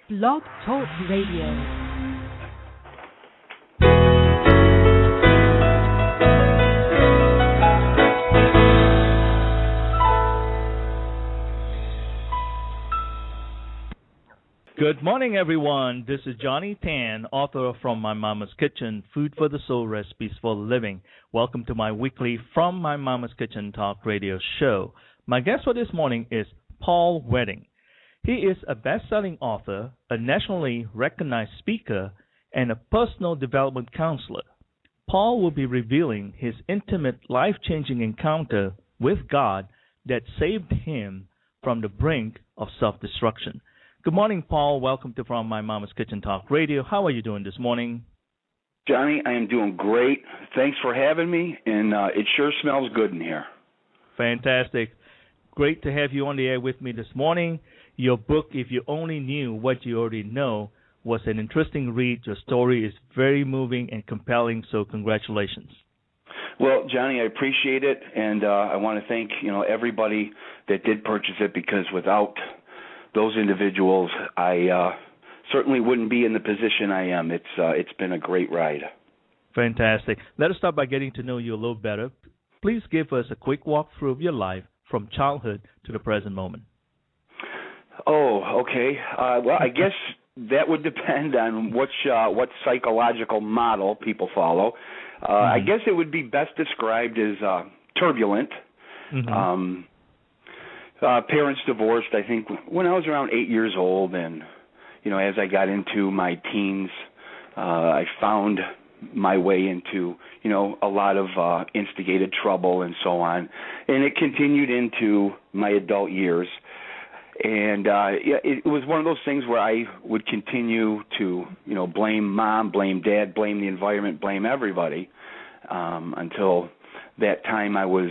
Blog Talk Radio. Good morning, everyone. This is Johnny Tan, author of From My Mama's Kitchen, Food for the Soul Recipes for Living. Welcome to my weekly From My Mama's Kitchen Talk Radio show. My guest for this morning is Paul Wedding. He is a best-selling author, a nationally recognized speaker, and a personal development counselor. Paul will be revealing his intimate, life-changing encounter with God that saved him from the brink of self-destruction. Good morning, Paul. Welcome to From My Mama's Kitchen Talk Radio. How are you doing this morning? Johnny, I am doing great. Thanks for having me, and it sure smells good in here. Fantastic. Great to have you on the air with me this morning. Your book, If You Only Knew What You Already Know, was an interesting read. Your story is very moving and compelling, so congratulations. Well, Johnny, I appreciate it, and I want to thank everybody that did purchase it, because without those individuals, I certainly wouldn't be in the position I am. It's been a great ride. Fantastic. Let us start by getting to know you a little better. Please give us a quick walkthrough of your life from childhood to the present moment. Oh, okay. Well, I guess that would depend on what psychological model people follow. I guess it would be best described as turbulent. Mm-hmm. Parents divorced, I think, when I was around 8 years old, and as I got into my teens, I found my way into a lot of instigated trouble and so on, and it continued into my adult years. And it was one of those things where I would continue to blame mom, blame dad, blame the environment, blame everybody, until that time I was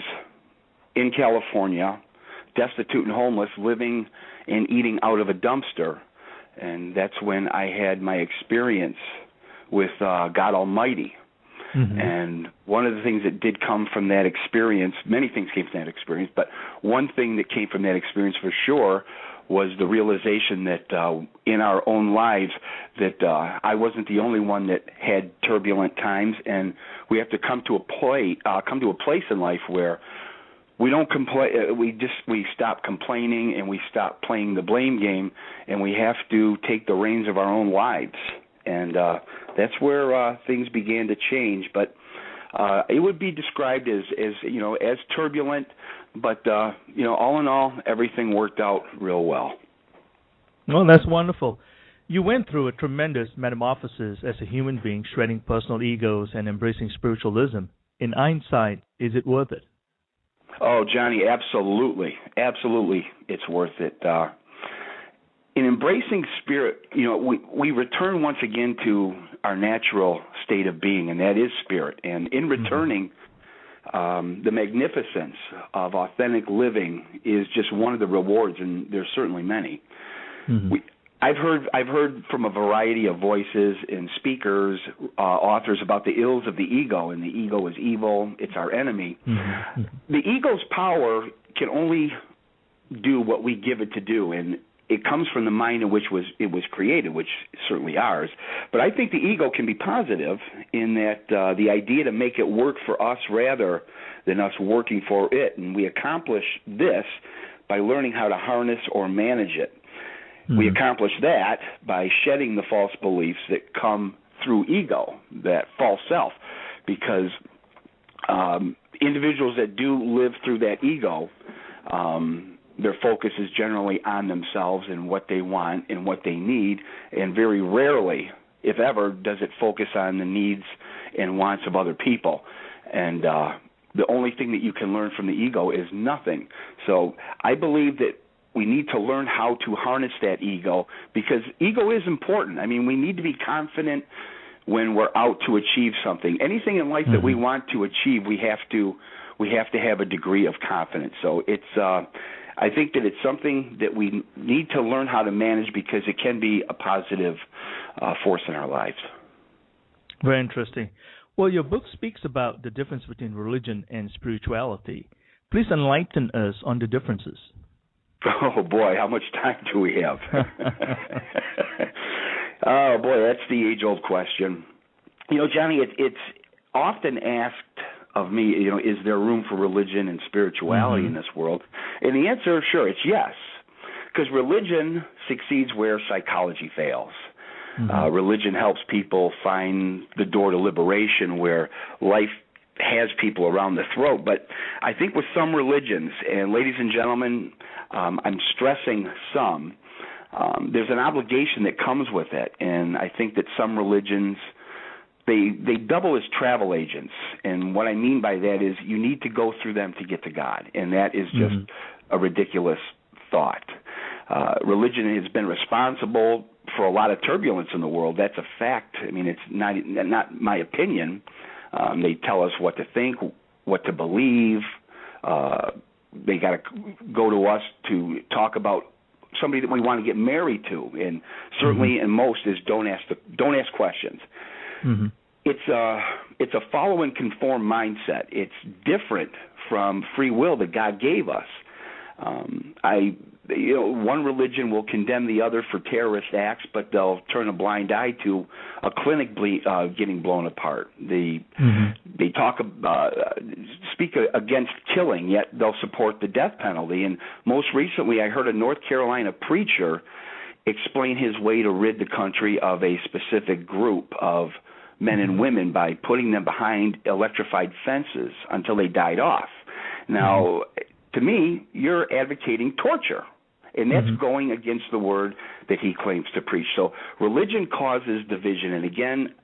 in California, destitute and homeless, living and eating out of a dumpster. And that's when I had my experience with God Almighty. Mm-hmm. And one of the things that did come from that experience, many things came from that experience, but one thing that came from that experience for sure was the realization that in our own lives that I wasn't the only one that had turbulent times, and we have to come to a place in life where we don't complain. We stop complaining and we stop playing the blame game, and we have to take the reins of our own lives. And that's where things began to change. But it would be described as turbulent. But all in all, everything worked out real well. Well, that's wonderful. You went through a tremendous metamorphosis as a human being, shredding personal egos and embracing spiritualism. In hindsight, is it worth it? Oh, Johnny, absolutely. Absolutely, it's worth it. In embracing spirit, we return once again to our natural state of being, and that is spirit. And in returning, the magnificence of authentic living is just one of the rewards, and there's certainly many. Mm-hmm. I've heard from a variety of voices and speakers, authors, about the ills of the ego, and the ego is evil. It's our enemy. Mm-hmm. The ego's power can only do what we give it to do, and it comes from the mind in which it was created, which is certainly ours. But I think the ego can be positive in that the idea to make it work for us rather than us working for it, and we accomplish this by learning how to harness or manage it. Mm-hmm. We accomplish that by shedding the false beliefs that come through ego, that false self, because individuals that do live through that ego, their focus is generally on themselves and what they want and what they need, and very rarely, if ever, does it focus on the needs and wants of other people. And the only thing that you can learn from the ego is nothing. So I believe that we need to learn how to harness that ego, because ego is important. I mean, we need to be confident when we're out to achieve something. Anything in life mm-hmm. that we want to achieve, we have to have a degree of confidence. So it's I think that it's something that we need to learn how to manage, because it can be a positive force in our lives. Very interesting. Well, your book speaks about the difference between religion and spirituality. Please enlighten us on the differences. Oh, boy, how much time do we have? Oh, boy, that's the age-old question. Johnny, it's often asked of me, is there room for religion and spirituality in this world? And the answer, sure, it's yes. Because religion succeeds where psychology fails. Religion helps people find the door to liberation where life has people around the throat. But I think with some religions, and ladies and gentlemen, I'm stressing some, there's an obligation that comes with it. And I think that some religions, they double as travel agents. And what I mean by that is you need to go through them to get to God. And that is just a ridiculous thought. Religion has been responsible for a lot of turbulence in the world. That's a fact. I mean, it's not my opinion. They tell us what to think, what to believe. They got to go to us to talk about somebody that we want to get married to, and certainly and most is don't ask questions. It's a follow and conform mindset. It's different from free will that God gave us. One religion will condemn the other for terrorist acts, but they'll turn a blind eye to a clinic getting blown apart. They speak against killing, yet they'll support the death penalty. And most recently, I heard a North Carolina preacher explain his way to rid the country of a specific group of men and women by putting them behind electrified fences until they died off. Now, to me, you're advocating torture, and that's going against the word that he claims to preach. So religion causes division, and again,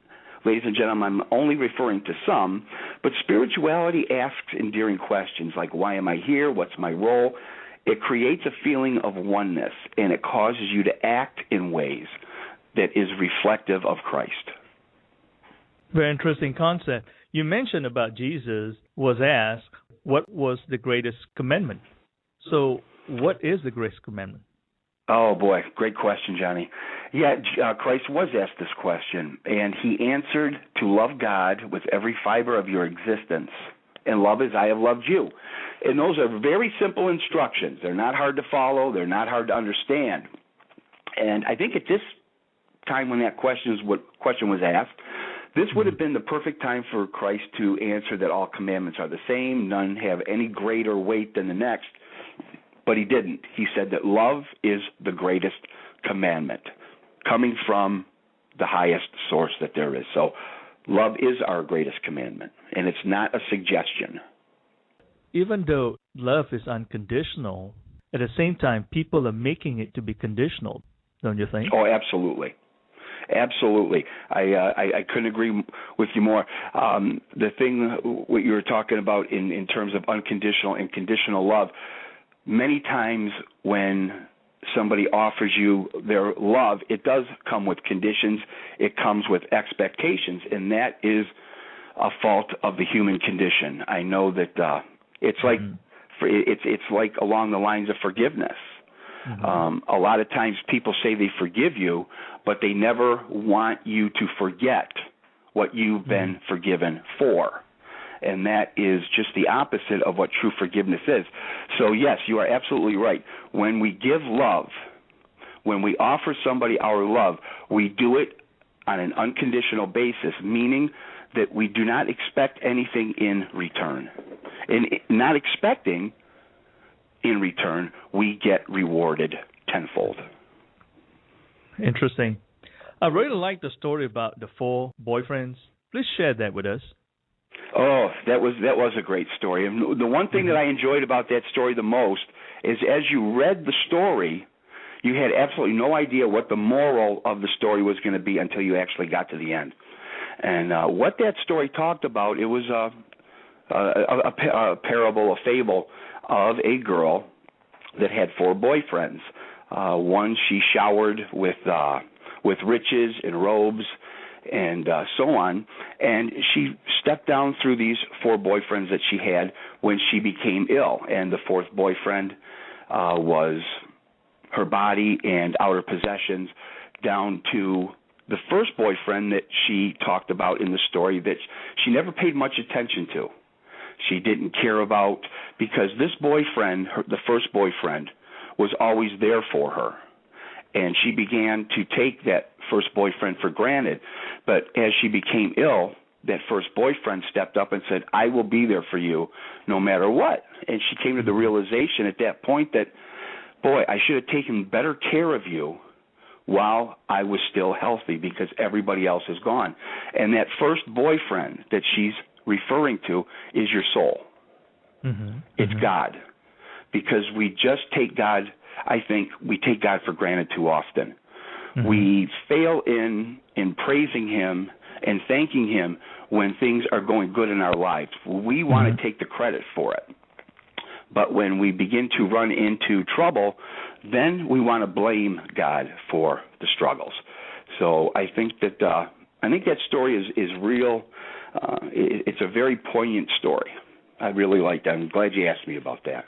ladies and gentlemen, I'm only referring to some, but spirituality asks endearing questions like, why am I here? What's my role? It creates a feeling of oneness, and it causes you to act in ways that is reflective of Christ. Very interesting concept. You mentioned about Jesus was asked, what was the greatest commandment? So what is the greatest commandment? Oh, boy, great question, Johnny. Yeah, Christ was asked this question, and he answered to love God with every fiber of your existence, and love as I have loved you. And those are very simple instructions. They're not hard to follow. They're not hard to understand. And I think at this time when that question was asked, this would have been the perfect time for Christ to answer that all commandments are the same, none have any greater weight than the next, but he didn't. He said that love is the greatest commandment, coming from the highest source that there is. So love is our greatest commandment, and it's not a suggestion. Even though love is unconditional, at the same time, people are making it to be conditional, don't you think? Oh, absolutely. Absolutely. I couldn't agree with you more. The thing, what you were talking about in terms of unconditional and conditional love, many times when somebody offers you their love, it does come with conditions. It comes with expectations, and that is a fault of the human condition. I know that it's like it's like along the lines of forgiveness. A lot of times people say they forgive you, but they never want you to forget what you've been forgiven for. And that is just the opposite of what true forgiveness is. So, yes, you are absolutely right. When we give love, when we offer somebody our love, we do it on an unconditional basis, meaning that we do not expect anything in return. And not expecting in return, we get rewarded tenfold. Interesting. I really like the story about the 4 boyfriends. Please share that with us. Oh, that was a great story. And the one thing that I enjoyed about that story the most is as you read the story, you had absolutely no idea what the moral of the story was going to be until you actually got to the end. And what that story talked about, it was a parable, a fable of a girl that had 4 boyfriends. One she showered with riches and robes and so on, and she stepped down through these 4 boyfriends that she had when she became ill, and the 4th boyfriend was her body and outer possessions, down to the first boyfriend that she talked about in the story that she never paid much attention to. She didn't care about, because this boyfriend, the first boyfriend, was always there for her. And she began to take that first boyfriend for granted. But as she became ill, that first boyfriend stepped up and said, I will be there for you no matter what. And she came to the realization at that point that, boy, I should have taken better care of you while I was still healthy because everybody else is gone. And that first boyfriend that she's referring to is your soul. It's God. Because we just take God, I think we take God for granted too often. We fail in praising Him and thanking Him when things are going good in our lives. We want to take the credit for it. But when we begin to run into trouble, then we want to blame God for the struggles. So I think that story is real. It's a very poignant story. I really like that. I'm glad you asked me about that.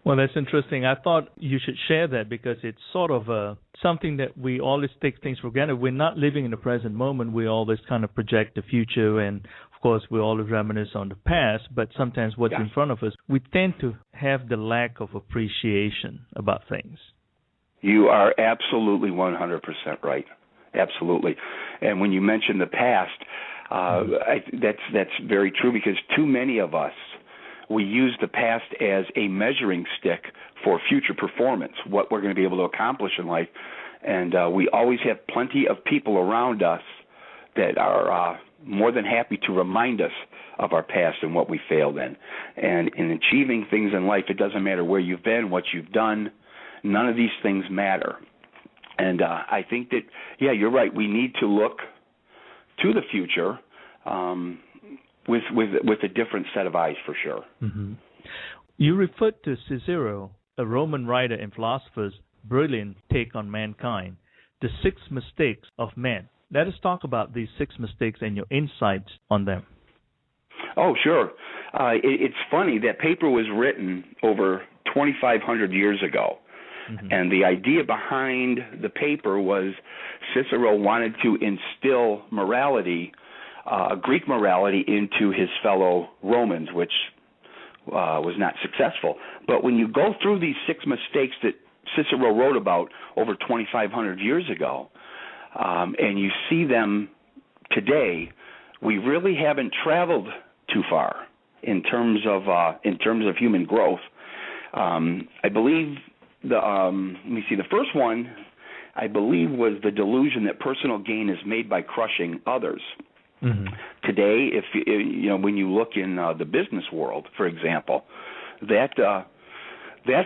Well, that's interesting. I thought you should share that because it's sort of something that we always take things for granted. We're not living in the present moment. We always kind of project the future, and of course, we always reminisce on the past. But sometimes what's in front of us, we tend to have the lack of appreciation about things. You are absolutely 100% right. Absolutely. And when you mention the past, that's very true because too many of us, we use the past as a measuring stick for future performance, what we're going to be able to accomplish in life. And we always have plenty of people around us that are more than happy to remind us of our past and what we failed in. And in achieving things in life, it doesn't matter where you've been, what you've done. None of these things matter. And I think that, you're right. We need to look to the future with a different set of eyes, for sure. You referred to Cicero, a Roman writer and philosopher's brilliant take on mankind, the 6 mistakes of men. Let us talk about these 6 mistakes and your insights on them. Oh, sure. It's funny, that paper was written over 2,500 years ago. And the idea behind the paper was Cicero wanted to instill morality, Greek morality, into his fellow Romans, which was not successful. But when you go through these 6 mistakes that Cicero wrote about over 2,500 years ago, and you see them today, we really haven't traveled too far in terms of human growth. I believe the first one, I believe, was the delusion that personal gain is made by crushing others. Today, when you look in the business world, for example, that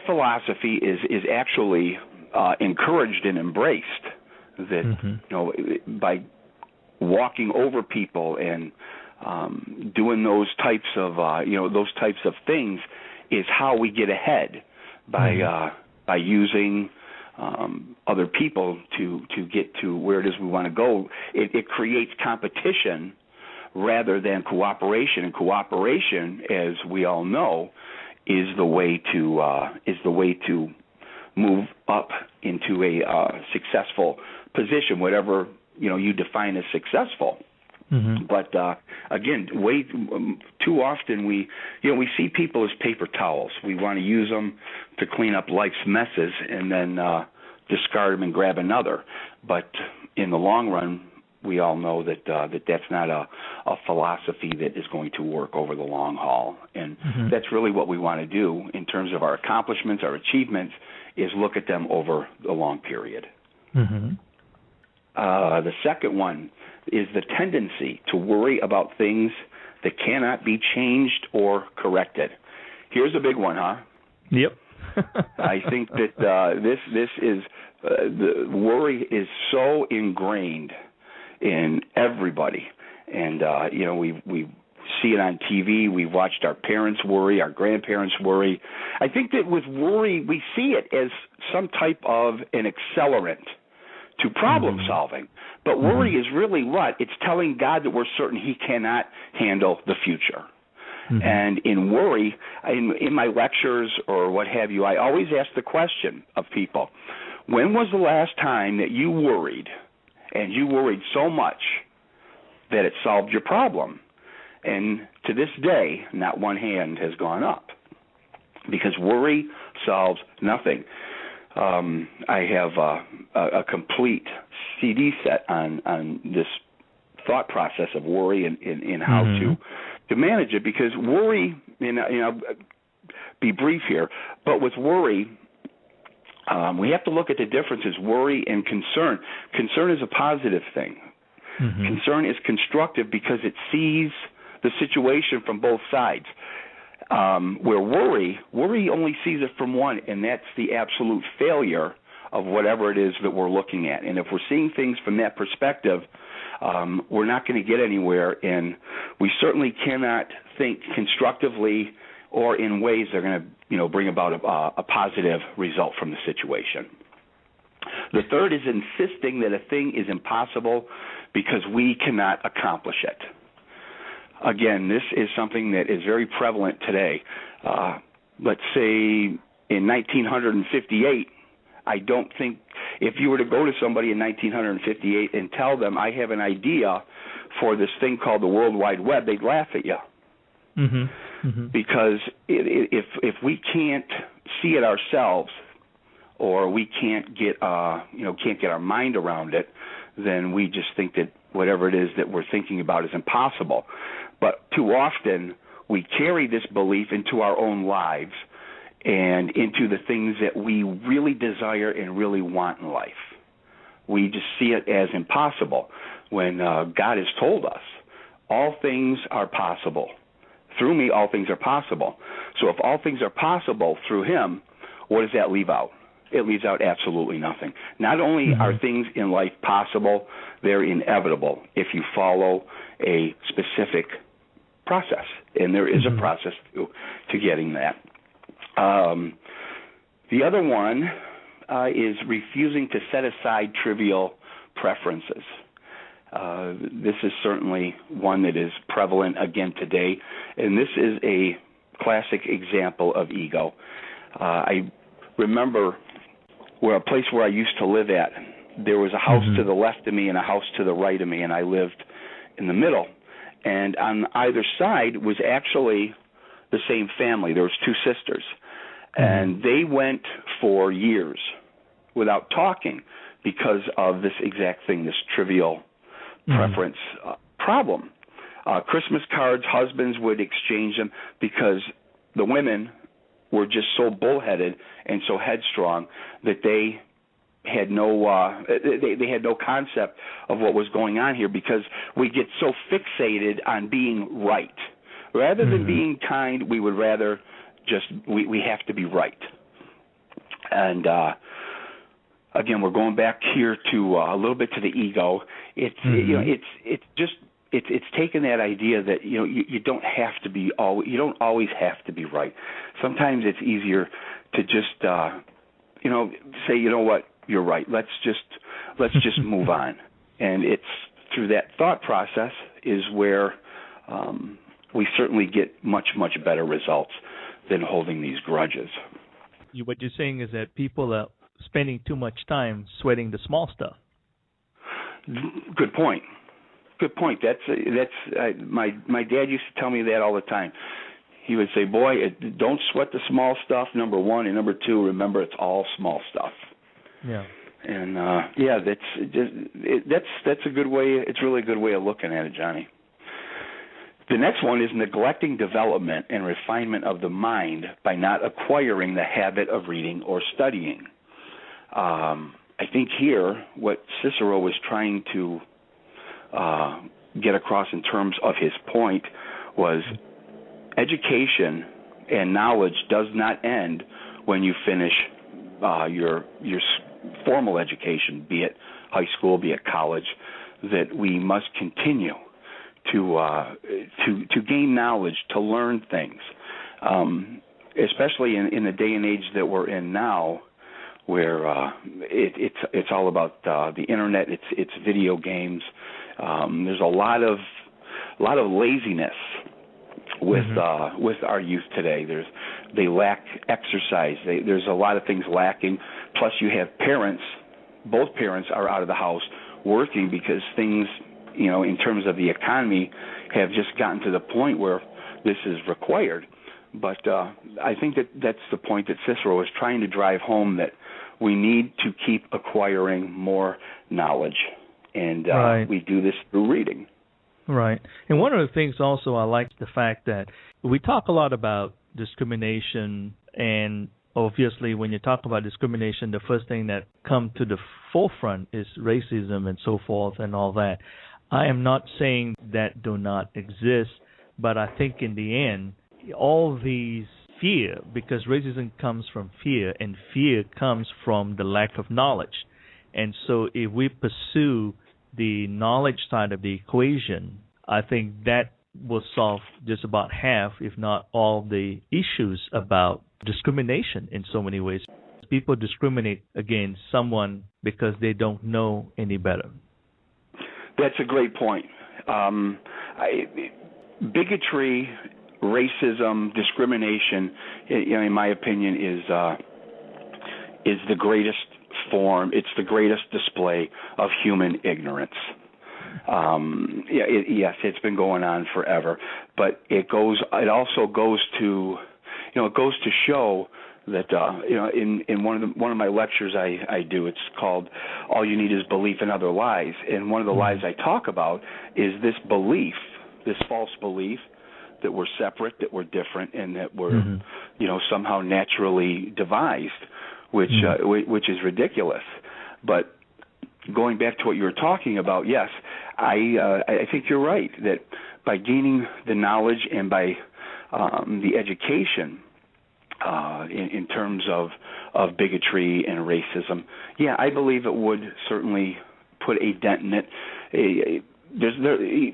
philosophy is actually encouraged and embraced. That by walking over people and doing those types of things is how we get ahead by using other people to get to where it is we want to go. It creates competition rather than cooperation, and cooperation, as we all know, is the way to move up into a successful position, whatever you define as successful. But again, way too often we see people as paper towels. We want to use them to clean up life's messes and then discard them and grab another. But in the long run, we all know that that's not a philosophy that is going to work over the long haul. And that's really what we want to do in terms of our accomplishments, our achievements, is look at them over the long period. The second one is the tendency to worry about things that cannot be changed or corrected. Here's a big one, huh? Yep. I think that this is the worry is so ingrained in everybody, and we see it on TV. We've watched our parents worry, our grandparents worry. I think that with worry, we see it as some type of an accelerant to problem solving. But worry is really what? It's telling God that we're certain He cannot handle the future. And in worry, in my lectures or what have you, I always ask the question of people, when was the last time that you worried, and you worried so much that it solved your problem? And to this day, not one hand has gone up, because worry solves nothing. I have a complete CD set on this thought process of worry and how to manage it, because worry, I'll be brief here, but with worry, we have to look at the differences, worry and concern. Concern is a positive thing. Concern is constructive because it sees the situation from both sides. Where worry only sees it from one, and that's the absolute failure of whatever it is that we're looking at. And if we're seeing things from that perspective, we're not going to get anywhere, and we certainly cannot think constructively or in ways that are going to, bring about a positive result from the situation. The third is insisting that a thing is impossible because we cannot accomplish it. Again, this is something that is very prevalent today. Let's say in 1958, I don't think if you were to go to somebody in 1958 and tell them I have an idea for this thing called the World Wide Web, they'd laugh at you. Because if we can't see it ourselves, or we can't get our mind around it, then we just think that whatever it is that we're thinking about is impossible. But too often we carry this belief into our own lives and into the things that we really desire and really want in life. We just see it as impossible when God has told us all things are possible. Through me, all things are possible. So if all things are possible through him, what does that leave out? It leaves out absolutely nothing. Not only are things in life possible, they're inevitable if you follow a specific process, and there is a process to getting that. The other one is refusing to set aside trivial preferences. This is certainly one that is prevalent again today, and this is a classic example of ego. I remember a place where I used to live at, there was a house to the left of me and a house to the right of me, and I lived in the middle. And on either side was actually the same family. There was two sisters, and they went for years without talking because of this exact thing, this trivial preference problem. Christmas cards, husbands would exchange them because the women were just so bullheaded and so headstrong that they had no they had no concept of what was going on here, because we get so fixated on being right. Rather than being kind, we would rather just we have to be right. And again, we're going back here to a little bit to the ego. It's it's taking that idea that you don't have to be you don't always have to be right. Sometimes it's easier to just say, you know what, you're right. Let's just move on. And it's through that thought process is where we certainly get much better results than holding these grudges. What you're saying is that people are spending too much time sweating the small stuff. Good point. That's my dad used to tell me that all the time. He would say, "Boy, don't sweat the small stuff. Number one, and number two, remember it's all small stuff." Yeah. And that's a good way. It's really a good way of looking at it, Johnny. The next one is neglecting development and refinement of the mind by not acquiring the habit of reading or studying. I think here what Cicero was trying to get across in terms of his point was education and knowledge does not end when you finish your formal education, be it high school, be it college, that we must continue to gain knowledge, to learn things, especially in the day and age that we're in now, where it's all about the internet, it's video games. There's a lot of laziness with our youth today. They lack exercise. There's a lot of things lacking. Plus, you have parents. Both parents are out of the house working because things, in terms of the economy, have just gotten to the point where this is required. But I think that's the point that Cicero is trying to drive home, that we need to keep acquiring more knowledge, and we do this through reading. Right. And one of the things also I like the fact that we talk a lot about discrimination, and obviously when you talk about discrimination, the first thing that comes to the forefront is racism and so forth and all that. I am not saying that do not exist, but I think in the end, all these fear, because racism comes from fear, and fear comes from the lack of knowledge. And so if we pursue the knowledge side of the equation, I think that will solve just about half, if not all, the issues about discrimination in so many ways. People discriminate against someone because they don't know any better. That's a great point. Bigotry, racism, discrimination, in my opinion, is the greatest form. It's the greatest display of human ignorance. Yes, it's been going on forever, but it also goes to show that in one of my lectures I do, it's called "All You Need Is Belief in Other Lies," and one of the lies I talk about is this belief, this false belief that we're separate, that we're different, and that we're somehow naturally devised, which is ridiculous. But going back to what you were talking about, yes, I think you're right that by gaining the knowledge and by the education in terms of bigotry and racism, I believe it would certainly put a dent in it.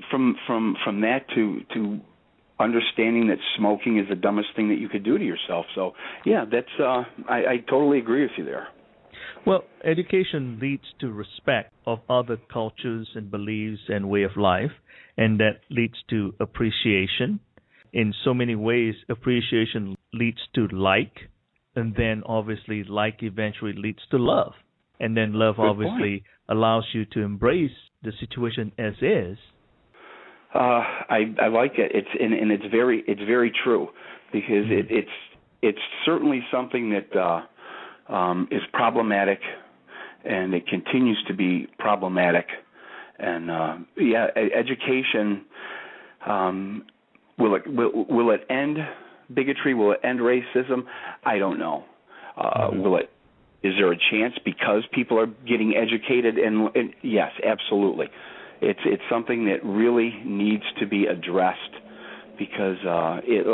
From that to understanding that smoking is the dumbest thing that you could do to yourself. So that's I totally agree with you there. Well, education leads to respect of other cultures and beliefs and way of life, and that leads to appreciation. In so many ways, appreciation leads to like, and then obviously like eventually leads to love. And then love obviously allows you to embrace the situation as is. I like it. It's very true, because it's certainly something that is problematic, and it continues to be problematic. And education, will it end bigotry? Will it end racism? I don't know. Is there a chance because people are getting educated? And yes, absolutely. It's something that really needs to be addressed, because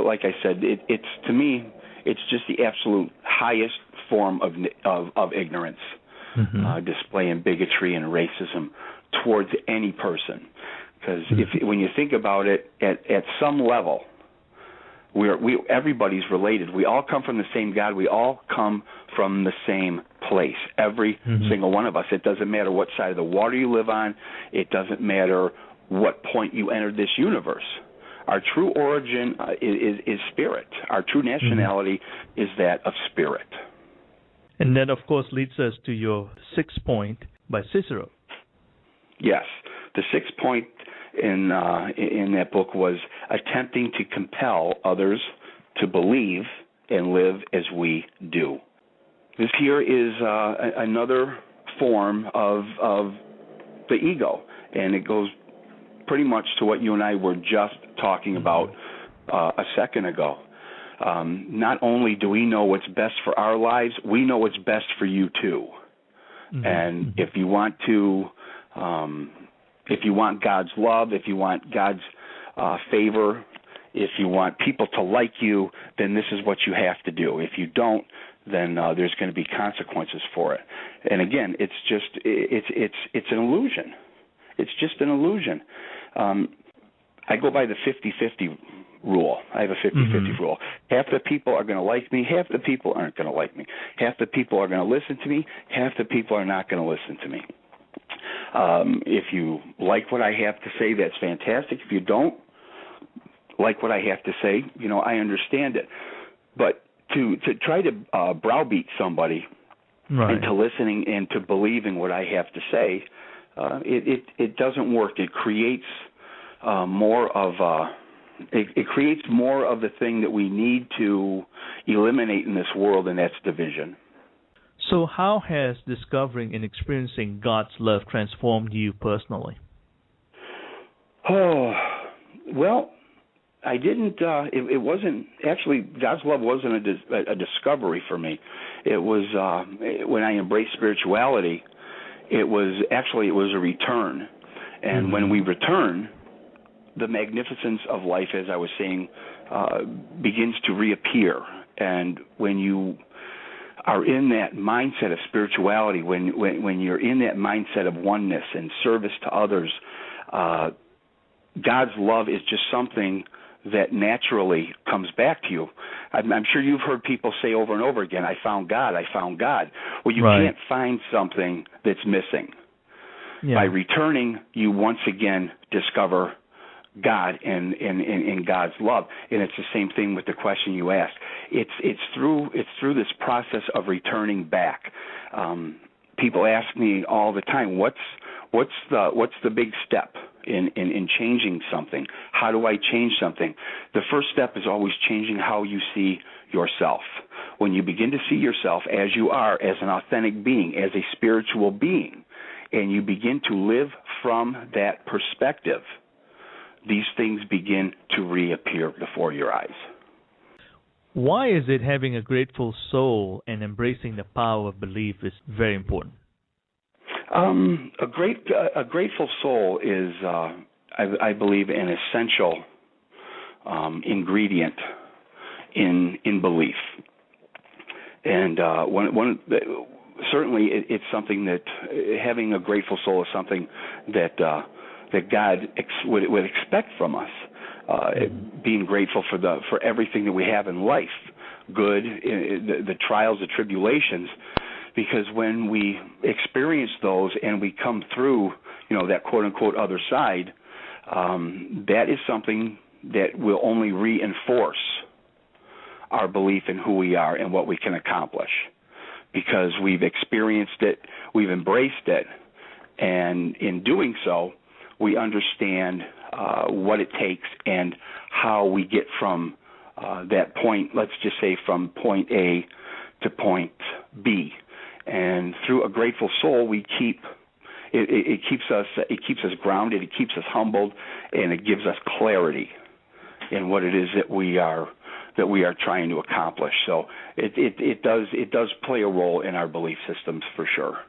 like I said, it's to me, it's just the absolute highest form of ignorance, displaying bigotry and racism towards any person. Because when you think about it, at some level, everybody's related. We all come from the same God. We all come from the same place. Every single one of us. It doesn't matter what side of the water you live on. It doesn't matter what point you entered this universe. Our true origin is spirit. Our true nationality is that of spirit. And that, of course, leads us to your 6th point by Cicero. Yes. The 6th point in that book was attempting to compel others to believe and live as we do. This here is another form of the ego, and it goes pretty much to what you and I were just talking about a second ago. Not only do we know what's best for our lives, we know what's best for you too. And if you want to, if you want God's love, if you want God's favor, if you want people to like you, then this is what you have to do. If you don't, then there's going to be consequences for it. And again, it's an illusion. It's just an illusion. I go by the 50-50 rule. I have a 50-50 rule. Half the people are going to like me, half the people aren't going to like me. Half the people are going to listen to me, half the people are not going to listen to me. If you like what I have to say, that's fantastic. If you don't like what I have to say, I understand it. But to try to browbeat somebody into listening and to believing what I have to say, it doesn't work. It creates more of it creates more of the thing that we need to eliminate in this world, and that's division. So how has discovering and experiencing God's love transformed you personally? Oh, well, I didn't. It wasn't actually. God's love wasn't a discovery for me. It was when I embraced spirituality. It was a return, and when we return, the magnificence of life, as I was saying, begins to reappear. And when you are in that mindset of spirituality, when you're in that mindset of oneness and service to others, God's love is just something that naturally comes back to you. I'm sure you've heard people say over and over again, I found God, I found God. Well, you can't find something that's missing. Yeah. By returning, you once again discover God and God's love. And it's the same thing with the question you asked. It's through this process of returning back. People ask me all the time, what's the big step in changing something? How do I change something? The first step is always changing how you see yourself. When you begin to see yourself as you are, as an authentic being, as a spiritual being, and you begin to live from that perspective, these things begin to reappear before your eyes. Why is it having a grateful soul and embracing the power of belief is very important? A grateful soul is, I believe, an essential ingredient in belief, and certainly it's something that having a grateful soul is something that God would expect from us. Being grateful for everything that we have in life, good, the trials, the tribulations. Because when we experience those and we come through, that quote-unquote other side, that is something that will only reinforce our belief in who we are and what we can accomplish. Because we've experienced it, we've embraced it, and in doing so, we understand what it takes and how we get from that point, let's just say from point A to point B. And through a grateful soul, we it keeps us grounded, it keeps us humbled, and it gives us clarity in what it is that we are trying to accomplish. So it does play a role in our belief systems for sure.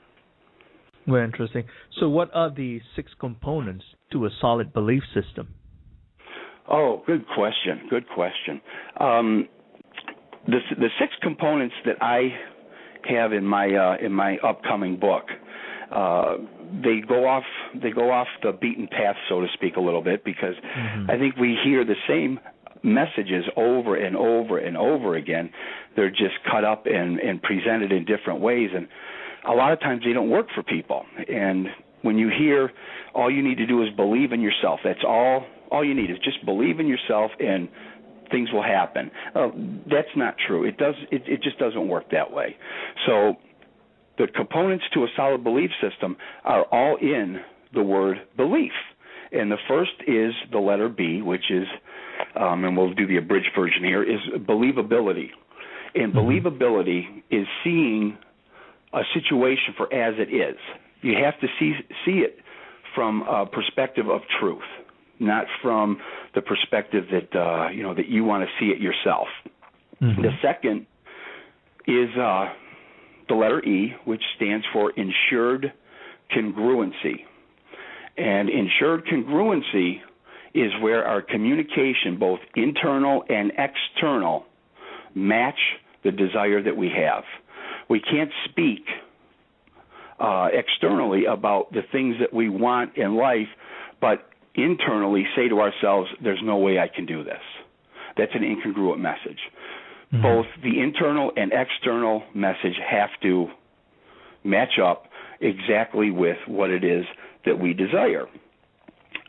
Very interesting. So what are the 6 components to a solid belief system? Oh, good question. Good question. The 6 components that I have in my upcoming book, they go off the beaten path, so to speak, a little bit, because I think we hear the same messages over and over and over again. They're just cut up and presented in different ways, and a lot of times they don't work for people. And when you hear all you need to do is believe in yourself, that's all you need is just believe in yourself and things will happen. That's not true. It just doesn't work that way. So the components to a solid belief system are all in the word belief. And the first is the letter B, which is, and we'll do the abridged version here, is believability. And believability is seeing a situation for as it is. You have to see it from a perspective of truth, not from the perspective that that you want to see it yourself. The second is the letter E, which stands for ensured congruency. And ensured congruency is where our communication, both internal and external, match the desire that we have. We can't speak externally about the things that we want in life, but internally say to ourselves, there's no way I can do this. That's an incongruent message. Both the internal and external message have to match up exactly with what it is that we desire.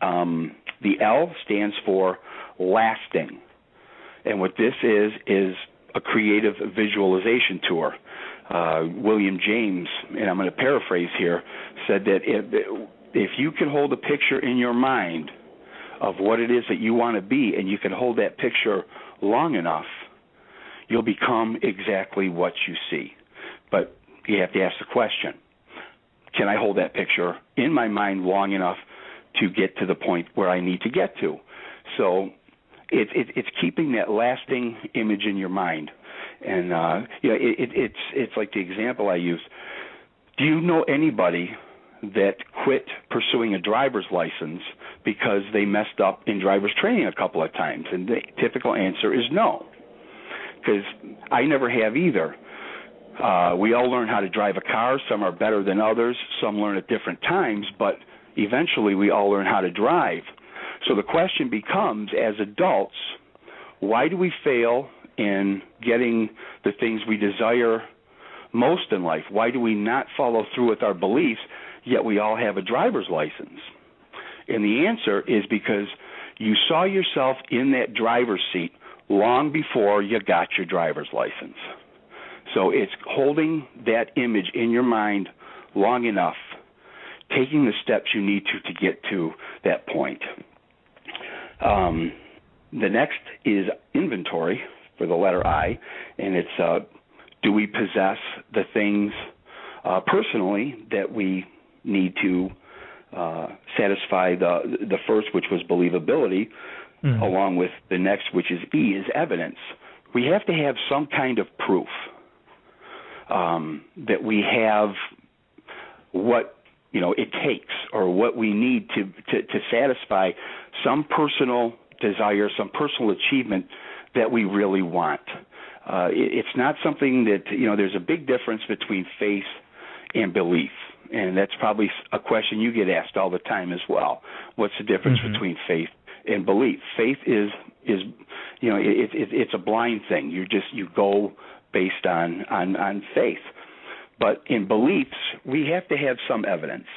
The L stands for lasting. And what this is a creative visualization tour. William James, and I'm going to paraphrase here, said that if you can hold a picture in your mind of what it is that you want to be, and you can hold that picture long enough, you'll become exactly what you see. But you have to ask the question, can I hold that picture in my mind long enough to get to the point where I need to get to? So it's keeping that lasting image in your mind. And it's like the example I use. Do you know anybody that quit pursuing a driver's license because they messed up in driver's training a couple of times? And the typical answer is no, because I never have either. We all learn how to drive a car. Some are better than others. Some learn at different times, but eventually we all learn how to drive. So the question becomes, as adults, why do we fail in getting the things we desire most in life? Why do we not follow through with our beliefs, yet we all have a driver's license? And the answer is because you saw yourself in that driver's seat long before you got your driver's license. So it's holding that image in your mind long enough, taking the steps you need to get to that point. The next is inventory for the letter I, and it's do we possess the things personally that we need to satisfy the first, which was believability, along with the next, which is E, is evidence. We have to have some kind of proof that we have what it takes, or what we need to satisfy some personal desire, some personal achievement that we really want. It's not something that, there's a big difference between faith and belief. And that's probably a question you get asked all the time as well. What's the difference between faith and belief? Faith is it's a blind thing. You go based on faith. But in beliefs, we have to have some evidence.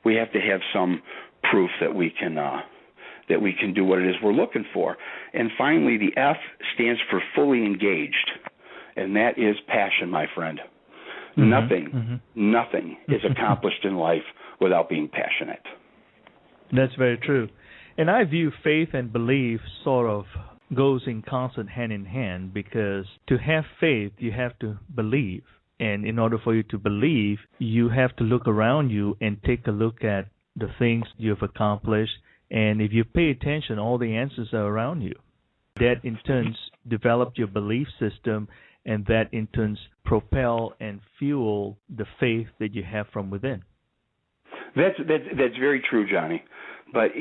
We have to have some proof that we can do what it is we're looking for. And finally, the F stands for fully engaged, and that is passion, my friend. Nothing is accomplished in life without being passionate. That's very true. And I view faith and belief sort of goes in constant hand in hand, because to have faith, you have to believe. And in order for you to believe, you have to look around you and take a look at the things you've accomplished. And if you pay attention, all the answers are around you. That in turn develop your belief system, and that in turn propel and fuel the faith that you have from within. That's very true, Johnny. But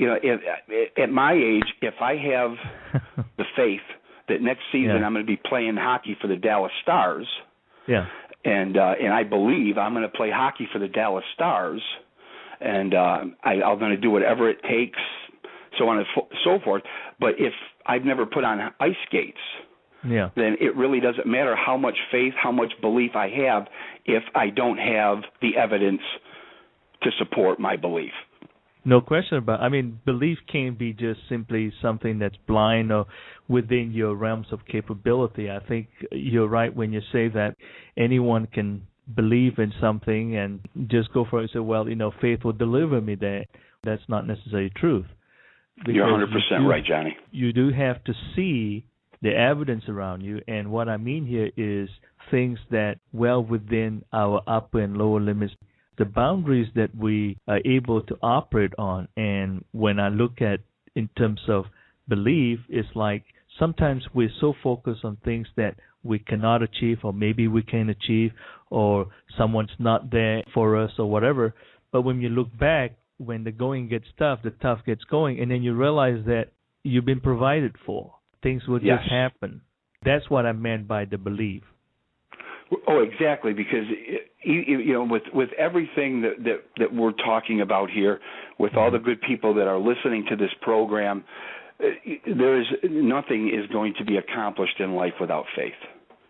at my age, if I have the faith that next season I'm going to be playing hockey for the Dallas Stars, and I believe I'm going to play hockey for the Dallas Stars, and I'm going to do whatever it takes, so on and so forth. But if I've never put on ice skates, then it really doesn't matter how much faith, how much belief I have if I don't have the evidence to support my belief. No question about it. I mean, belief can't be just simply something that's blind or within your realms of capability. I think you're right when you say that anyone can believe in something and just go for it and say, well, faith will deliver me there. That's not necessarily truth. You're 100% right, Johnny. You do have to see the evidence around you, and what I mean here is things that well within our upper and lower limits, the boundaries that we are able to operate on. And when I look at in terms of belief, it's like sometimes we're so focused on things that we cannot achieve, or maybe we can achieve, or someone's not there for us or whatever. But when you look back, when the going gets tough, the tough gets going, and then you realize that you've been provided for. Things will just happen. That's what I meant by the belief. Oh, exactly, because with everything that we're talking about here, with all the good people that are listening to this program, nothing is going to be accomplished in life without faith.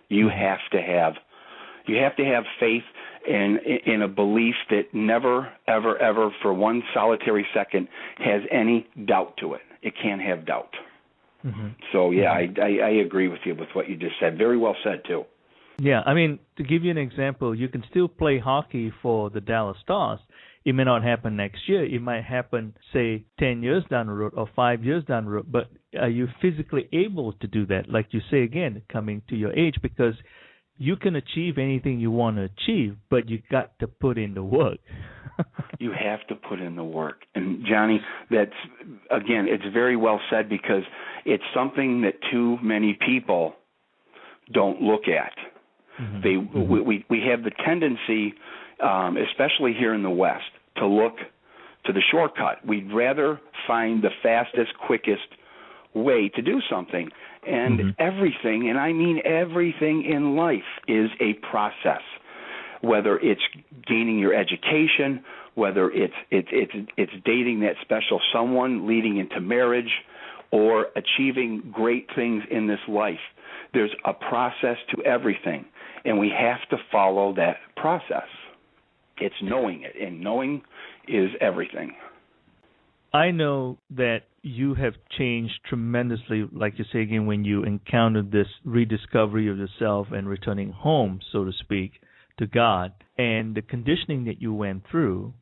You have to have faith in a belief that never, ever, ever for one solitary second has any doubt to it. It can't have doubt. So, I agree with you with what you just said. Very well said, too. Yeah, I mean, to give you an example, you can still play hockey for the Dallas Stars. It may not happen next year. It might happen, say, 10 years down the road or 5 years down the road. But are you physically able to do that? Like you say, again, coming to your age, because you can achieve anything you want to achieve, but you got to put in the work. You have to put in the work. And Johnny, that's, again, it's very well said, because it's something that too many people don't look at. We have the tendency, especially here in the West, to look to the shortcut. We'd rather find the fastest, quickest way to do something. And everything, and I mean everything in life, is a process. Whether it's gaining your education, whether it's dating that special someone, leading into marriage, or achieving great things in this life, there's a process to everything, and we have to follow that process. It's knowing it, and knowing is everything. I know that you have changed tremendously, like you say again, when you encountered this rediscovery of yourself and returning home, so to speak, to God, and the conditioning that you went through.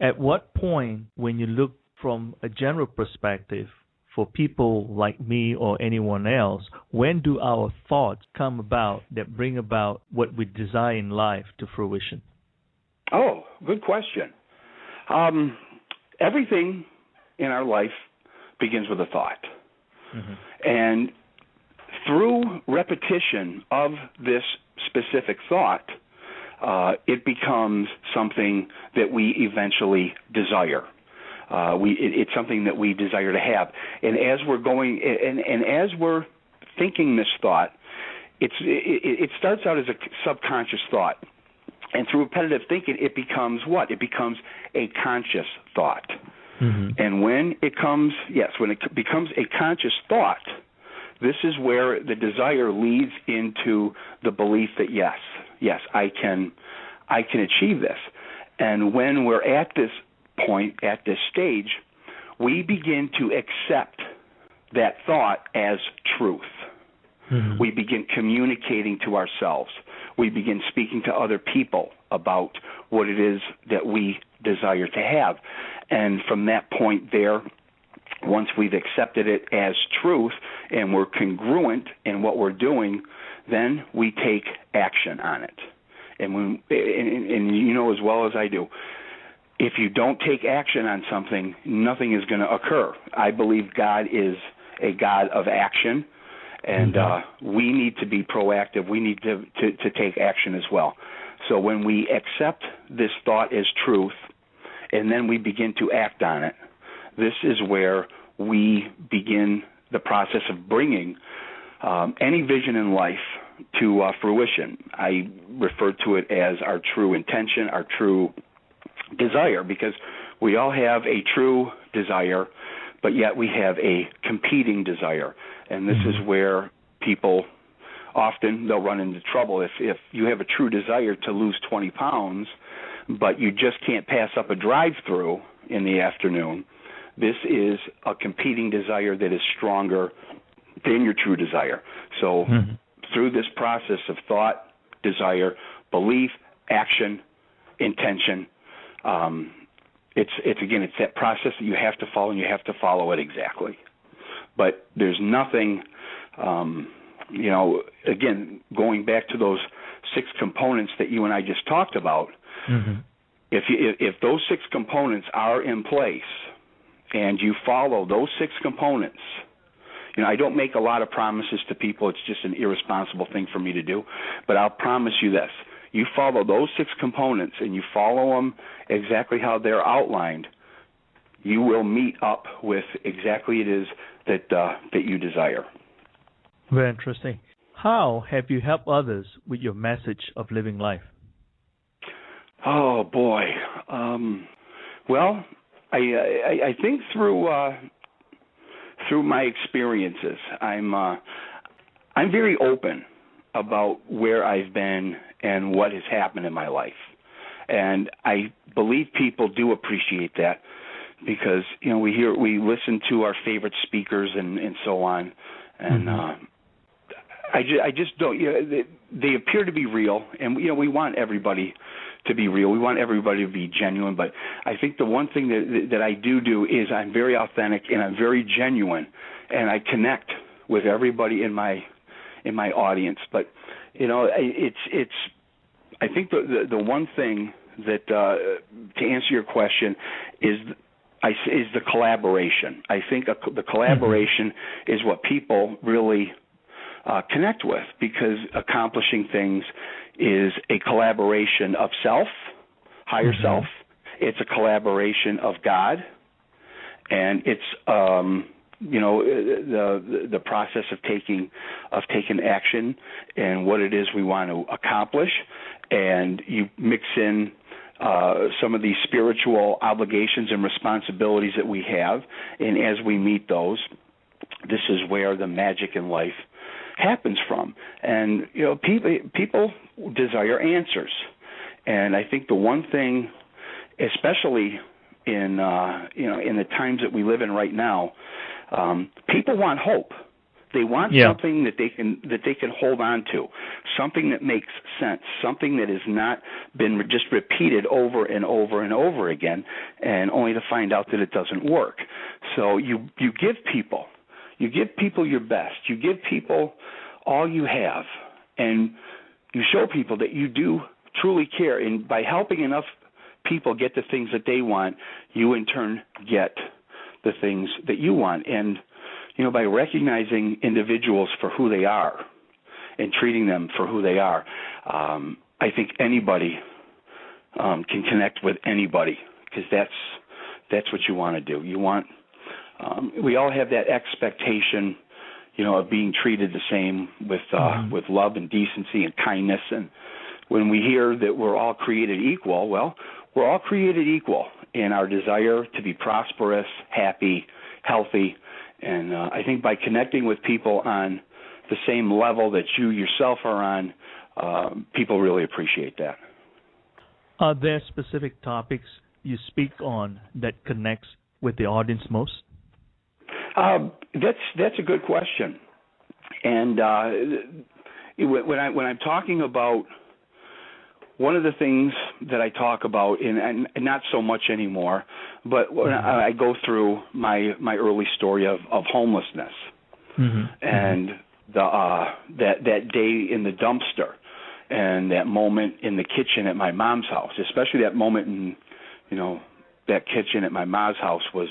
At what point, when you look from a general perspective, for people like me or anyone else, when do our thoughts come about that bring about what we desire in life to fruition? Oh, good question. Everything in our life begins with a thought. And through repetition of this specific thought, it becomes something that we eventually desire. It's something that we desire to have. And as we're going, and as we're thinking this thought, it starts out as a subconscious thought. And through repetitive thinking, it becomes what? It becomes a conscious thought. And when it becomes a conscious thought, this is where the desire leads into the belief that yes, I can achieve this. And when we're at this point, at this stage, we begin to accept that thought as truth. We begin communicating to ourselves. We begin speaking to other people about what it is that we desire to have. And from that point there, once we've accepted it as truth and we're congruent in what we're doing, then we take action on it. And you know as well as I do, if you don't take action on something, nothing is going to occur. I believe God is a God of action, and we need to be proactive. We need to take action as well. So when we accept this thought as truth, and then we begin to act on it, this is where we begin the process of bringing any vision in life to fruition. I refer to it as our true intention, our true desire, because we all have a true desire, but yet we have a competing desire. And this is where people often, they'll run into trouble. If you have a true desire to lose 20 pounds, but you just can't pass up a drive-through in the afternoon, this is a competing desire that is stronger than your true desire. So through this process of thought, desire, belief, action, intention, it's that process that you have to follow, and you have to follow it exactly. But there's nothing, again, going back to those 6 components that you and I just talked about, if those 6 components are in place and you follow those 6 components, I don't make a lot of promises to people. It's just an irresponsible thing for me to do. But I'll promise you this. You follow those 6 components and you follow them exactly how they're outlined, you will meet up with exactly it is that you desire. Very interesting. How have you helped others with your message of living life? Oh, boy. Well, I think through my experiences, I'm very open about where I've been and what has happened in my life. And I believe people do appreciate that because, we listen to our favorite speakers and so on. And I just don't, they appear to be real. And, we want everybody to be real. We want everybody to be genuine. But I think the one thing that I do is I'm very authentic and I'm very genuine. And I connect with everybody in my audience. But it's. I think the one thing that to answer your question is the collaboration. I think the collaboration is what people really connect with, because accomplishing things is a collaboration of self, higher self. It's a collaboration of God, and it's the process of taking action and what it is we want to accomplish, and you mix in some of these spiritual obligations and responsibilities that we have, and as we meet those, this is where the magic in life happens from. And people desire answers, and I think the one thing, especially in in the times that we live in right now, people want hope. They want something that they can hold on to, something that makes sense, something that has not been just repeated over and over and over again, and only to find out that it doesn't work. So you give people your best. You give people all you have, and you show people that you do truly care. And by helping enough people get the things that they want, you in turn get the things that you want. And by recognizing individuals for who they are and treating them for who they are, I think anybody can connect with anybody, because that's what you want to do. You want we all have that expectation, of being treated the same with love and decency and kindness. And when we hear that we're all created equal, well, we're all created equal in our desire to be prosperous, happy, healthy. And I think by connecting with people on the same level that you yourself are on, people really appreciate that. Are there specific topics you speak on that connects with the audience most? That's a good question. And when I'm talking about, one of the things that I talk about, and not so much anymore, but when I go through my early story of homelessness, and that day in the dumpster, and that moment in the kitchen at my mom's house, especially that moment in that kitchen at my mom's house was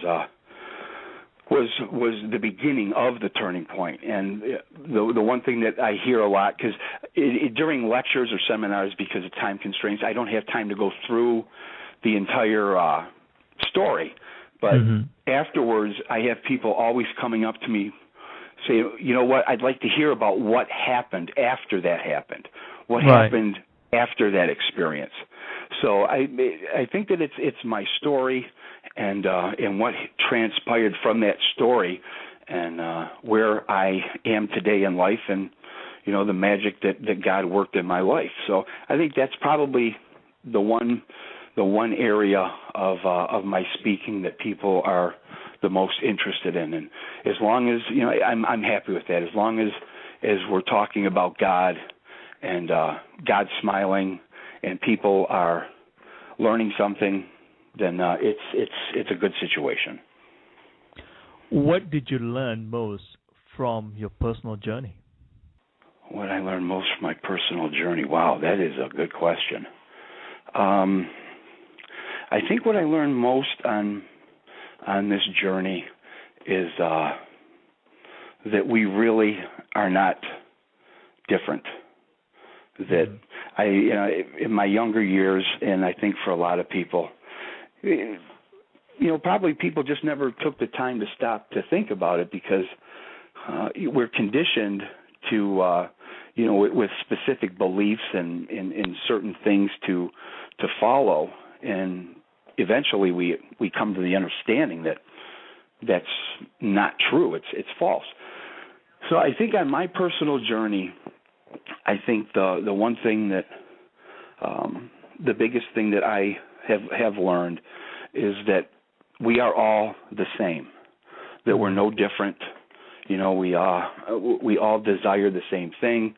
the beginning of the turning point. And the one thing that I hear a lot, because during lectures or seminars, because of time constraints, I don't have time to go through the entire story. But afterwards, I have people always coming up to me, say, you know what, I'd like to hear about what happened after that happened. What happened after that experience? So I think that it's my story and what transpired from that story, and where I am today in life, and the magic that God worked in my life. So I think that's probably the one area of my speaking that people are the most interested in. And as long as I'm happy with that. As long as we're talking about God and God smiling and people are learning something, then it's a good situation. What did you learn most from your personal journey? What I learned most from my personal journey? Wow, that is a good question. I think what I learned most on this journey is that we really are not different. That in my younger years, and I think for a lot of people, probably people just never took the time to stop to think about it, because we're conditioned to, with specific beliefs and certain things to follow, and eventually we come to the understanding that that's not true. It's false. So I think on my personal journey, I think the one thing that the biggest thing that I have learned is that we are all the same, that we're no different. We all desire the same thing.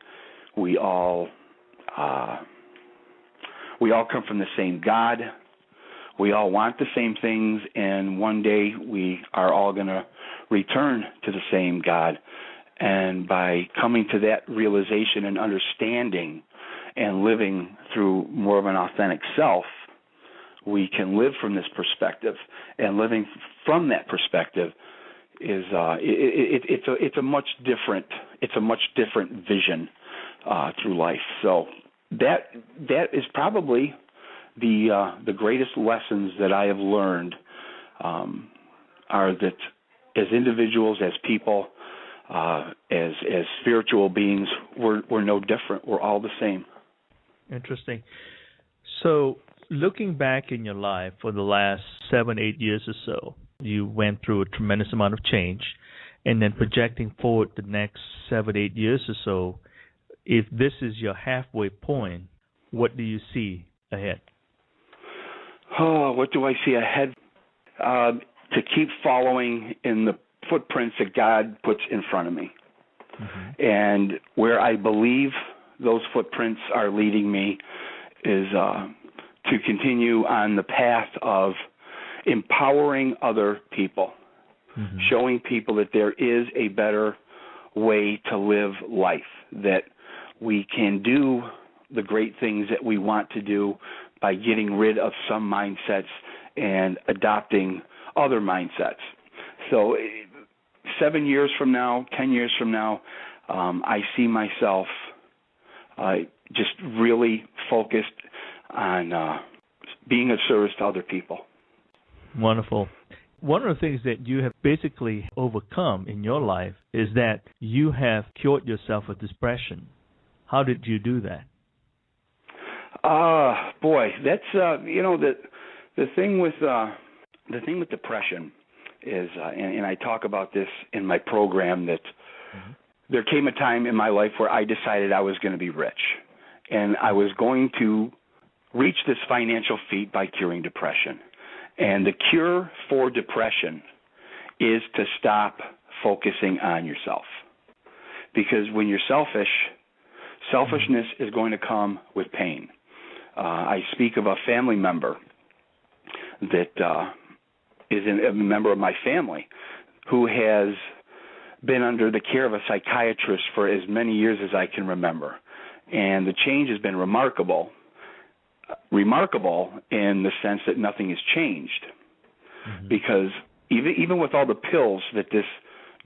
We all come from the same God. We all want the same things, and one day we are all going to return to the same God. And by coming to that realization and understanding and living through more of an authentic self, we can live from this perspective. And living from that perspective is it's a much different vision through life. So that is probably the greatest lessons that I have learned are that as individuals, as people, as spiritual beings, we're no different. We're all the same. Interesting. So, looking back in your life for the last 7-8 years or so, you went through a tremendous amount of change, and then projecting forward the next 7-8 years or so, if this is your halfway point, what do you see ahead? Oh, what do I see ahead? To keep following in the footprints that God puts in front of me. Mm-hmm. And where I believe those footprints are leading me is to continue on the path of empowering other people, mm-hmm. showing people that there is a better way to live life, that we can do the great things that we want to do by getting rid of some mindsets and adopting other mindsets. So 7 years from now, 10 years from now, I see myself just really focused on being of service to other people. Wonderful. One of the things that you have basically overcome in your life is that you have cured yourself of depression. How did you do that? Boy, that's the thing with depression is, and I talk about this in my program, that mm-hmm. there came a time in my life where I decided I was going to be rich, and I was going to reach this financial feat by curing depression. And the cure for depression is to stop focusing on yourself. Because when you're selfishness is going to come with pain. I speak of a family member that is a member of my family who has been under the care of a psychiatrist for as many years as I can remember. And the change has been remarkable in the sense that nothing has changed. Mm-hmm. Because even with all the pills that this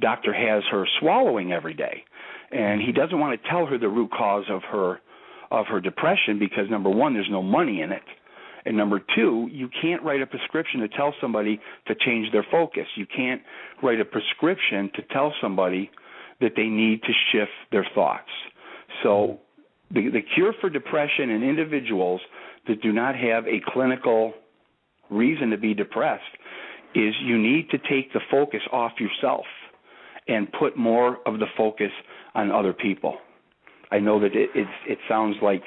doctor has her swallowing every day, and he doesn't want to tell her the root cause of her depression because, number one, there's no money in it. And number two, you can't write a prescription to tell somebody to change their focus. You can't write a prescription to tell somebody that they need to shift their thoughts. So the cure for depression in individuals that do not have a clinical reason to be depressed is you need to take the focus off yourself and put more of the focus on other people. I know that it sounds like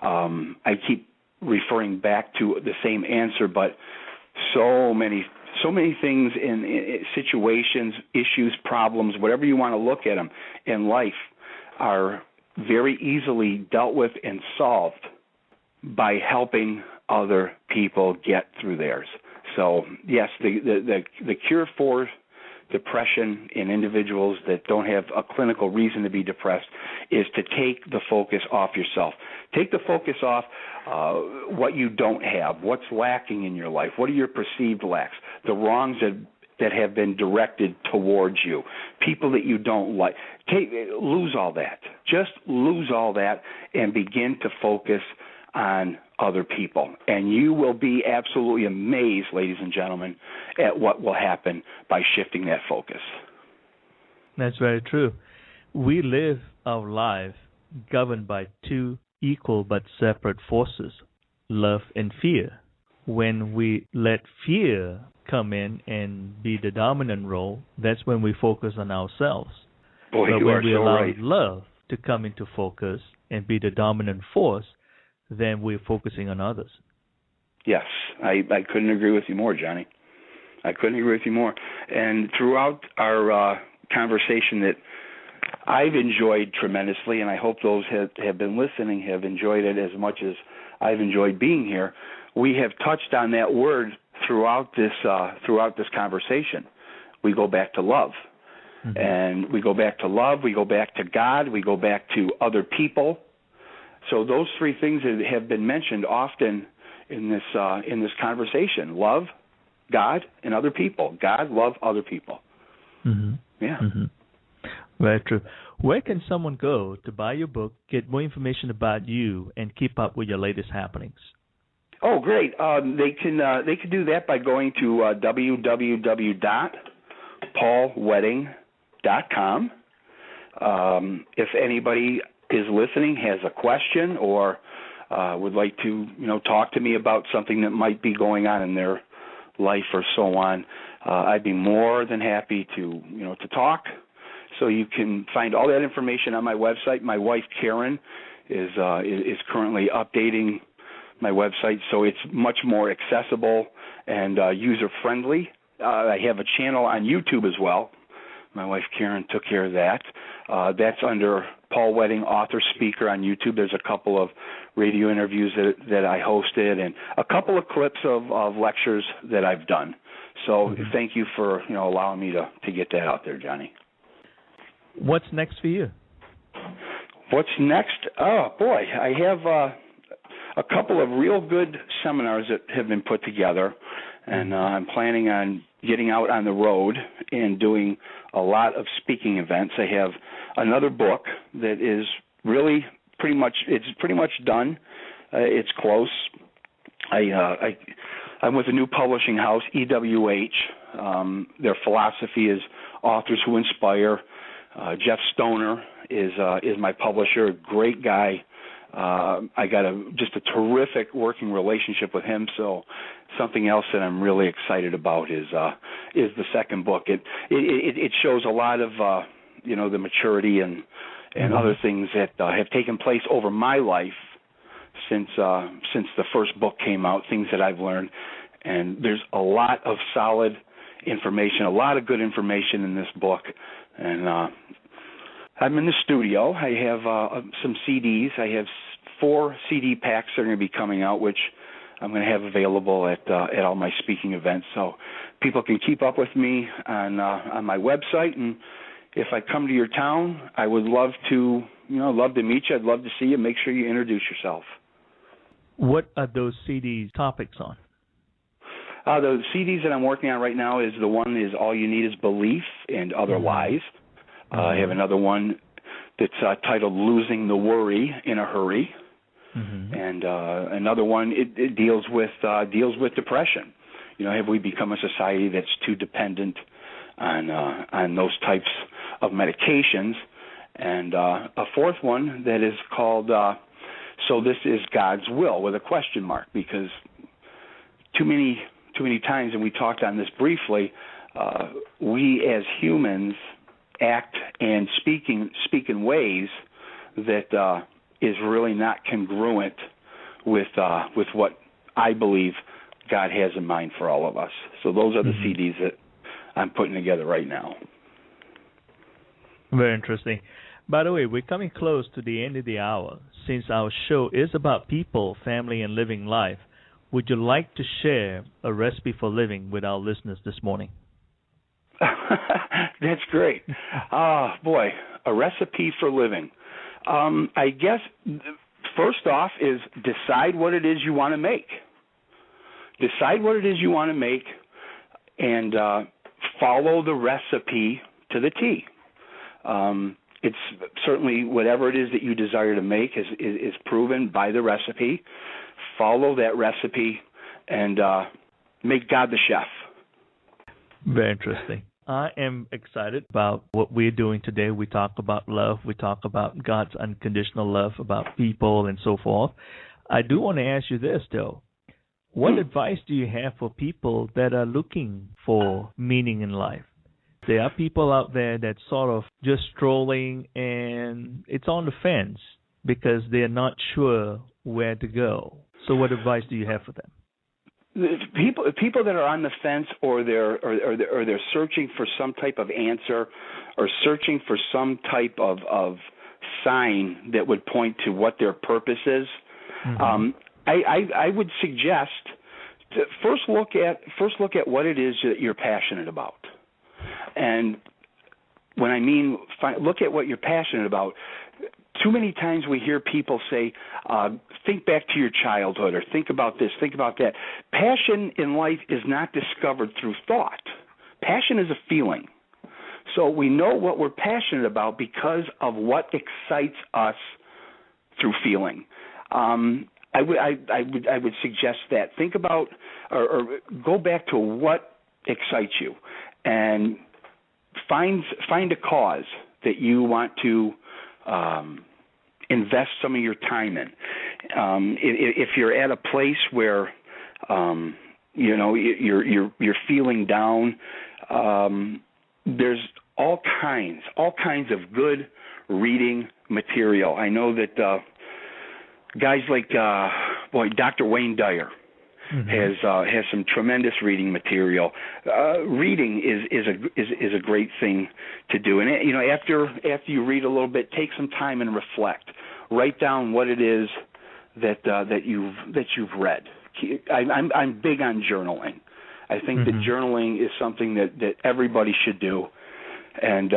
I keep referring back to the same answer, but so many things in situations, issues, problems, whatever you want to look at them in life are very easily dealt with and solved by helping other people get through theirs. So yes, the cure for depression in individuals that don't have a clinical reason to be depressed is to take the focus off yourself. Take the focus off what you don't have, what's lacking in your life, what are your perceived lacks, the wrongs that have been directed towards you, people that you don't like. Lose all that. Just lose all that and begin to focus on other people. And you will be absolutely amazed, ladies and gentlemen, at what will happen by shifting that focus. That's very true. We live our life governed by two equal but separate forces, love and fear. When we let fear come in and be the dominant role, that's when we focus on ourselves. Boy, but you when are we so allow right. love to come into focus and be the dominant force, then we're focusing on others. Yes, I couldn't agree with you more, Johnny. I couldn't agree with you more. And throughout our conversation that I've enjoyed tremendously, and I hope those have been listening have enjoyed it as much as I've enjoyed being here, we have touched on that word throughout this conversation. We go back to love. And we go back to love, we go back to God, we go back to other people. So those three things that have been mentioned often in this conversation: love, God, and other people. God, love, other people. Yeah. Very true. Where can someone go to buy your book, get more information about you, and keep up with your latest happenings? Oh, great. They can do that by going to www.paulwedding.com. If anybody is listening, has a question, or would like to talk to me about something that might be going on in their life or so on, I'd be more than happy to talk. So you can find all that information on my website. My wife Karen is currently updating my website, so it's much more accessible and user friendly. I have a channel on YouTube as well. My wife Karen took care of that. That's under Paul Wedding, author, speaker on YouTube. There's a couple of radio interviews that I hosted and a couple of clips of lectures that I've done. So thank you for allowing me to get that out there, Johnny. What's next for you? What's next? Oh, boy, I have a couple of real good seminars that have been put together, and I'm planning on getting out on the road and doing a lot of speaking events. I have another book that is really pretty much done. It's close. I'm with a new publishing house, EWH. Their philosophy is authors who inspire. Jeff Stoner is my publisher, great guy. I got just a terrific working relationship with him. So something else that I'm really excited about is the second book. It shows a lot of the maturity and other things that have taken place over my life since the first book came out. Things that I've learned, and there's a lot of solid information, a lot of good information in this book. And I'm in the studio. I have some CDs. I have 4 CD packs that are going to be coming out, which I'm going to have available at all my speaking events. So people can keep up with me on my website. And if I come to your town, I would love to meet you. I'd love to see you. Make sure you introduce yourself. What are those CD topics on? The CDs that I'm working on right now is the one is All You Need Is Belief and Other Lies. I have another one that's titled Losing the Worry in a Hurry, and another one it deals with depression. Have we become a society that's too dependent on those types of medications? And a fourth one that is called So This Is God's Will, with a question mark, because too many times, and we talked on this briefly, we as humans act and speak in ways that is really not congruent with what I believe God has in mind for all of us. So those are the CDs that I'm putting together right now. Very interesting. By the way, we're coming close to the end of the hour. Since our show is about people, family, and living life, would you like to share a recipe for living with our listeners this morning? That's great. Boy, a recipe for living. I guess first off is decide what it is you want to make. Decide what it is you want to make and follow the recipe to the T. It's certainly whatever it is that you desire to make is proven by the recipe. Follow that recipe and make God the chef. Very interesting. I am excited about what we're doing today. We talk about love. We talk about God's unconditional love, about people and so forth. I do want to ask you this, though. What advice do you have for people that are looking for meaning in life? There are people out there that's sort of just strolling and it's on the fence because they're not sure where to go. So what advice do you have for them? People that are on the fence, or they're searching for some type of answer, or searching for some type of sign that would point to what their purpose is. I would suggest to first look at what it is that you're passionate about, and when I mean look at what you're passionate about. Too many times we hear people say, think back to your childhood, or think about this, think about that. Passion in life is not discovered through thought. Passion is a feeling. So we know what we're passionate about because of what excites us through feeling. I would suggest that. Think about or go back to what excites you, and find a cause that you want to invest some of your time in. If you're at a place where you're feeling down, there's all kinds of good reading material. I know that guys like Dr. Wayne Dyer has some tremendous reading material. Reading is a great thing to do, and after you read a little bit, take some time and reflect. Write down what it is that you've read. I'm big on journaling. I think that journaling is something that everybody should do, and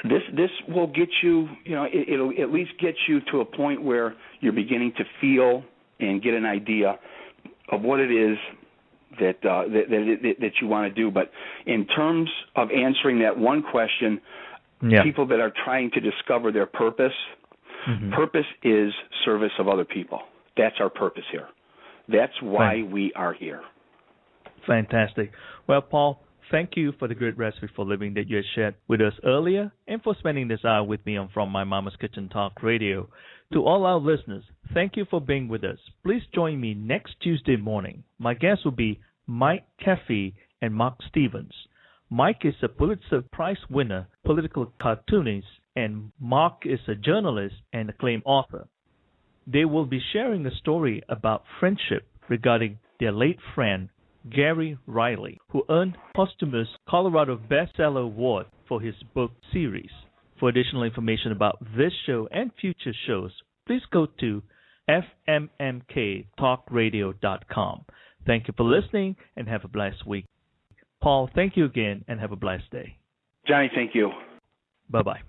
this will get you. It'll at least get you to a point where you're beginning to feel and get an idea of what it is that you want to do. But in terms of answering that one question, people that are trying to discover their purpose, purpose is service of other people. That's our purpose here. That's why we are here. Fantastic. Well, Paul, thank you for the great recipe for living that you had shared with us earlier, and for spending this hour with me on From My Mama's Kitchen Talk Radio. To all our listeners, thank you for being with us. Please join me next Tuesday morning. My guests will be Mike Caffey and Mark Stevens. Mike is a Pulitzer Prize winner, political cartoonist, and Mark is a journalist and acclaimed author. They will be sharing a story about friendship regarding their late friend, Gary Riley, who earned posthumous Colorado Bestseller Award for his book series. For additional information about this show and future shows, please go to FMMKTalkRadio.com. Thank you for listening, and have a blessed week. Paul, thank you again, and have a blessed day. Johnny, thank you. Bye-bye.